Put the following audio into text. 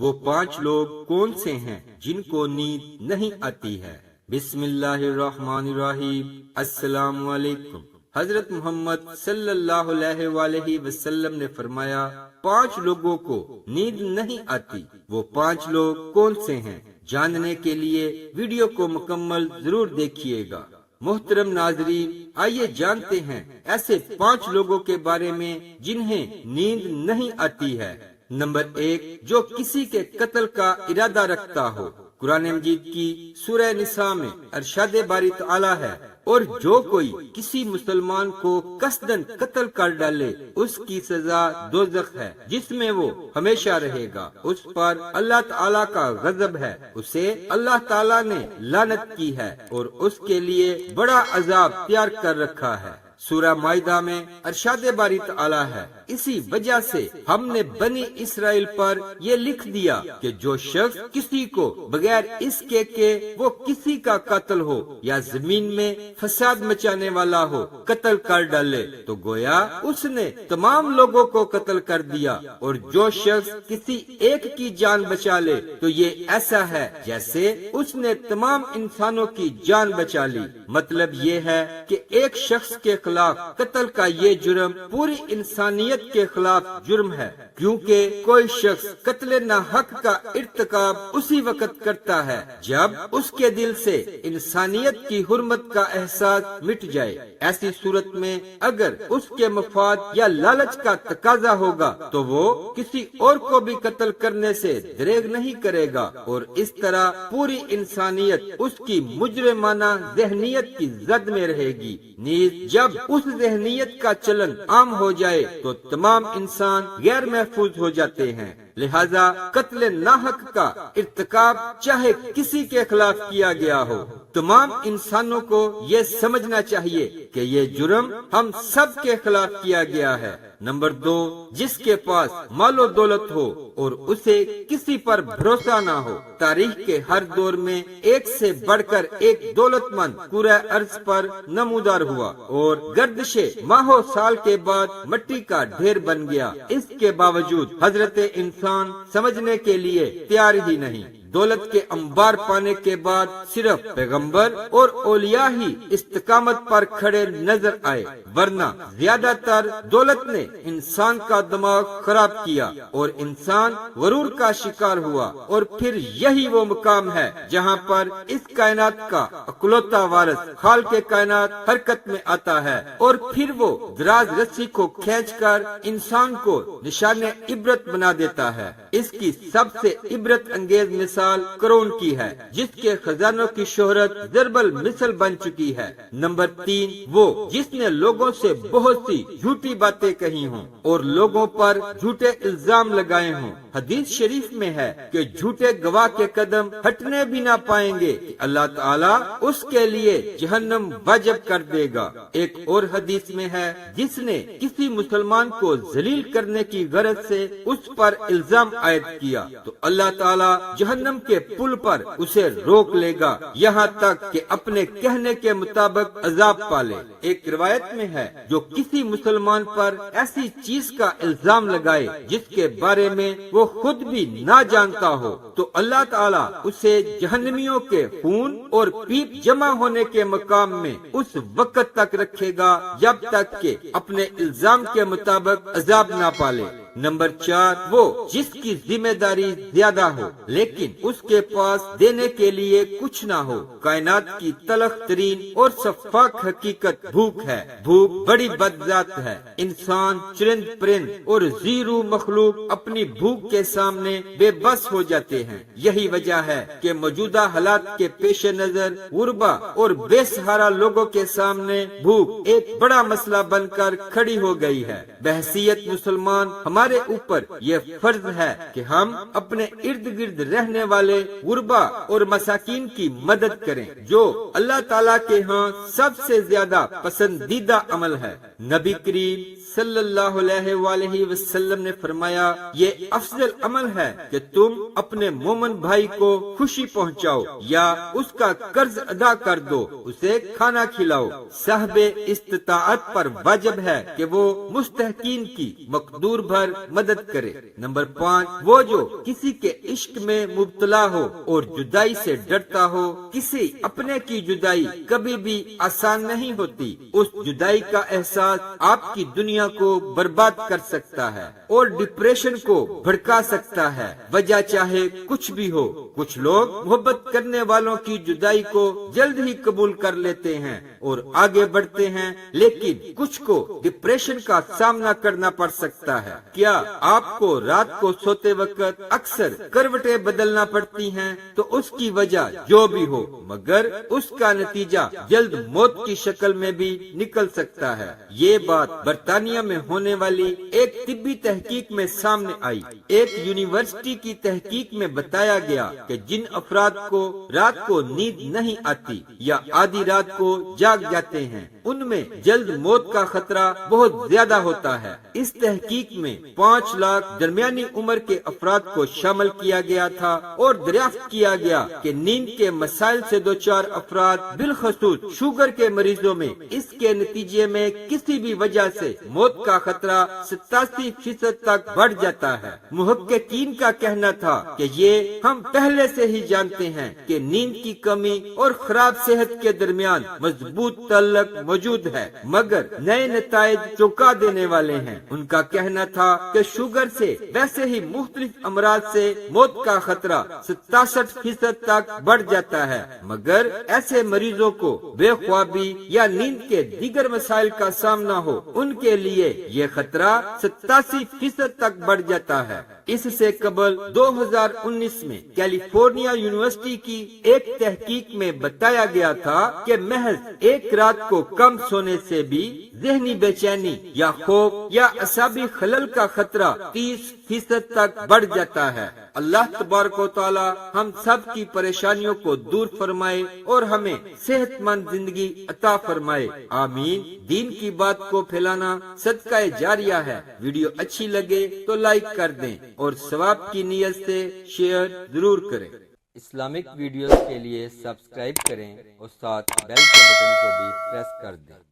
وہ 5 لوگ کون سے ہیں جن کو نیند نہیں آتی ہے؟ بسم اللہ الرحمن الرحیم۔ السلام علیکم۔ حضرت محمد صلی اللہ علیہ وآلہ وسلم نے فرمایا 5 لوگوں کو نیند نہیں آتی۔ وہ 5 لوگ کون سے ہیں؟ جاننے کے لیے ویڈیو کو مکمل ضرور دیکھیے گا۔ محترم ناظرین، آئیے جانتے ہیں ایسے 5 لوگوں کے بارے میں جنہیں نیند نہیں آتی ہے۔ نمبر 1، جو کسی کے قتل کا ارادہ رکھتا ہو۔ قرآن مجید کی سورہ نساء میں ارشاد باری تعالی ہے، اور جو کوئی کسی مسلمان کو قصدن قتل کر ڈالے اس کی سزا دوزخ ہے، جس میں وہ ہمیشہ رہے گا۔ اس پر اللہ تعالیٰ کا غضب ہے، اسے اللہ تعالیٰ نے لعنت کی ہے اور اس کے لیے بڑا عذاب تیار کر رکھا ہے۔ سورہ مائدہ میں ارشاد باری تعالی ہے، اسی وجہ سے ہم نے بنی اسرائیل پر یہ لکھ دیا کہ جو شخص کسی کو بغیر اس کے کہ وہ کسی کا قاتل ہو یا زمین میں فساد مچانے والا ہو قتل کر ڈالے تو گویا اس نے تمام لوگوں کو قتل کر دیا، اور جو شخص کسی ایک کی جان بچا لے تو یہ ایسا ہے جیسے اس نے تمام انسانوں کی جان بچا لی۔ مطلب یہ ہے کہ ایک شخص کے خلاف قتل کا یہ جرم پوری انسانیت کے خلاف جرم ہے، کیونکہ کوئی شخص قتل ناحق کا ارتکاب اسی وقت کرتا ہے جب اس کے دل سے انسانیت کی حرمت کا احساس مٹ جائے۔ ایسی صورت میں اگر اس کے مفاد یا لالچ کا تقاضا ہوگا تو وہ کسی اور کو بھی قتل کرنے سے دریغ نہیں کرے گا، اور اس طرح پوری انسانیت اس کی مجرمانہ ذہنیت کی زد میں رہے گی۔ نیز جب اس ذہنیت کا چلن عام ہو جائے تو تمام انسان غیر محفوظ ہو جاتے ہیں۔ لہذا قتل ناحق کا ارتکاب چاہے کسی کے خلاف کیا گیا ہو، تمام انسانوں کو یہ سمجھنا چاہیے کہ یہ جرم ہم سب کے خلاف کیا گیا ہے۔ نمبر 2، جس کے پاس مال و دولت ہو اور اسے کسی پر بھروسہ نہ ہو۔ تاریخ کے ہر دور میں ایک سے بڑھ کر ایک دولت مند پورے ارض پر نمودار ہوا اور گردش ماہوں سال کے بعد مٹی کا ڈھیر بن گیا۔ اس کے باوجود حضرت انسان سمجھنے کے لیے تیار ہی نہیں۔ دولت کے انبار پانے کے بعد صرف پیغمبر اور اولیاء ہی استقامت پر کھڑے نظر آئے، ورنہ زیادہ تر دولت نے انسان کا دماغ خراب کیا اور انسان غرور کا شکار ہوا، اور پھر یہی وہ مقام ہے جہاں پر اس کائنات کا اکلوتا وارث خالق کائنات حرکت میں آتا ہے، اور پھر وہ دراز رسی کو کھینچ کر انسان کو نشان عبرت بنا دیتا ہے۔ اس کی سب سے عبرت انگیز مثال قارون کی ہے، جس کے خزانوں کی شہرت ضرب المثل بن چکی ہے۔ نمبر 3، وہ جس نے لوگوں سے بہت سی جھوٹی باتیں کہی ہوں اور لوگوں پر جھوٹے الزام لگائے ہوں۔ حدیث شریف میں ہے کہ جھوٹے گواہ کے قدم ہٹنے بھی نہ پائیں گے کہ اللہ تعالیٰ اس کے لیے جہنم واجب کر دے گا۔ ایک اور حدیث میں ہے، جس نے کسی مسلمان کو ذلیل کرنے کی غرض سے اس پر الزام عائد کیا تو اللہ تعالیٰ جہنم کے پل پر اسے روک لے گا یہاں تک کہ اپنے کہنے کے مطابق عذاب پالے۔ ایک روایت میں ہے، جو کسی مسلمان پر ایسی چیز کا الزام لگائے جس کے بارے میں وہ خود بھی نہ جانتا ہو تو اللہ تعالیٰ اسے جہنمیوں کے خون اور پیپ جمع ہونے کے مقام میں اس وقت تک رکھے گا جب تک کہ اپنے الزام کے مطابق عذاب نہ پالے۔ نمبر 4، وہ جس کی ذمہ داری زیادہ ہو لیکن اس کے پاس دینے کے لیے کچھ نہ ہو۔ کائنات کی تلخ ترین اور شفاف حقیقت بھوک ہے۔ بھوک بڑی بدذات ہے۔ انسان، چرند پرند اور زیرو مخلوق اپنی بھوک کے سامنے بے بس ہو جاتے ہیں۔ یہی وجہ ہے کہ موجودہ حالات کے پیش نظر غربا اور بے سہارا لوگوں کے سامنے بھوک ایک بڑا مسئلہ بن کر کھڑی ہو گئی ہے۔ بحیثیت مسلمان ہمارے اوپر یہ فرض ہے کہ ہم اپنے ارد گرد رہنے والے غربا اور مساکین کی مدد کریں، جو اللہ تعالیٰ کے ہاں سب سے زیادہ پسندیدہ عمل ہے۔ نبی کریم صلی اللہ علیہ وآلہ وسلم نے فرمایا، یہ افضل عمل ہے کہ تم اپنے مومن بھائی کو خوشی پہنچاؤ یا اس کا قرض ادا کر دو، اسے کھانا کھلاؤ۔ صاحب استطاعت پر واجب ہے کہ وہ مستحقین کی مقدور بھر پر مدد کرے۔ نمبر 5، وہ جو کسی کے عشق میں مبتلا ہو اور جدائی سے ڈرتا ہو۔ کسی اپنے کی جدائی کبھی بھی آسان نہیں ہوتی۔ اس جدائی کا احساس آپ کی دنیا کو برباد کر سکتا ہے اور ڈپریشن کو بھڑکا سکتا ہے، وجہ چاہے کچھ بھی ہو۔ کچھ لوگ محبت کرنے والوں کی جدائی کو جلد ہی قبول کر لیتے ہیں اور آگے بڑھتے ہیں، لیکن کچھ کو ڈپریشن کا سامنا کرنا پڑ سکتا ہے۔ کیا آپ کو رات کو سوتے وقت اکثر کروٹیں بدلنا پڑتی ہیں؟ تو اس کی وجہ جو بھی ہو، مگر اس کا نتیجہ جلد موت کی شکل میں بھی نکل سکتا ہے۔ یہ بات برطانیہ میں ہونے والی ایک طبی تحقیق میں سامنے آئی۔ ایک یونیورسٹی کی تحقیق میں بتایا گیا کہ جن افراد کو رات کو نیند نہیں آتی یا آدھی رات کو جاگ جاتے ہیں، ان میں جلد موت کا خطرہ بہت زیادہ ہوتا ہے۔ اس تحقیق میں 5 لاکھ درمیانی عمر کے افراد کو شامل کیا گیا تھا اور دریافت کیا گیا کہ نیند کے مسائل سے دوچار افراد، بالخصوص شوگر کے مریضوں میں، اس کے نتیجے میں کسی بھی وجہ سے موت کا خطرہ 87% تک بڑھ جاتا ہے۔ محققین کا کہنا تھا کہ یہ ہم پہلے سے ہی جانتے ہیں کہ نیند کی کمی اور خراب صحت کے درمیان مضبوط تعلق موجود ہے، مگر نئے نتائج چونکا دینے والے ہیں۔ ان کا کہنا تھا کہ شوگر سے ویسے ہی مختلف امراض سے موت کا خطرہ 67% تک بڑھ جاتا ہے، مگر ایسے مریضوں کو بے خوابی یا نیند کے دیگر مسائل کا سامنا ہو، ان کے لیے یہ خطرہ 87% تک بڑھ جاتا ہے۔ اس سے قبل 2019 میں کیلیفورنیا یونیورسٹی کی ایک تحقیق میں بتایا گیا تھا کہ محض ایک رات کو کم سونے سے بھی ذہنی بے چینی یا خوف یا اعصابی خلل کا خطرہ 30% تک بڑھ جاتا ہے۔ اللہ تبارک و تعالی ہم سب کی پریشانیوں کو دور فرمائے اور ہمیں صحت مند زندگی عطا فرمائے، آمین۔ دین کی بات کو پھیلانا صدقہ جاریہ ہے۔ ویڈیو اچھی لگے تو لائک کر دیں اور ثواب کی نیت سے شیئر ضرور کریں۔ اسلامک ویڈیوز کے لیے سبسکرائب کریں اور ساتھ بیل کے بٹن کو بھی پریس کر دیں۔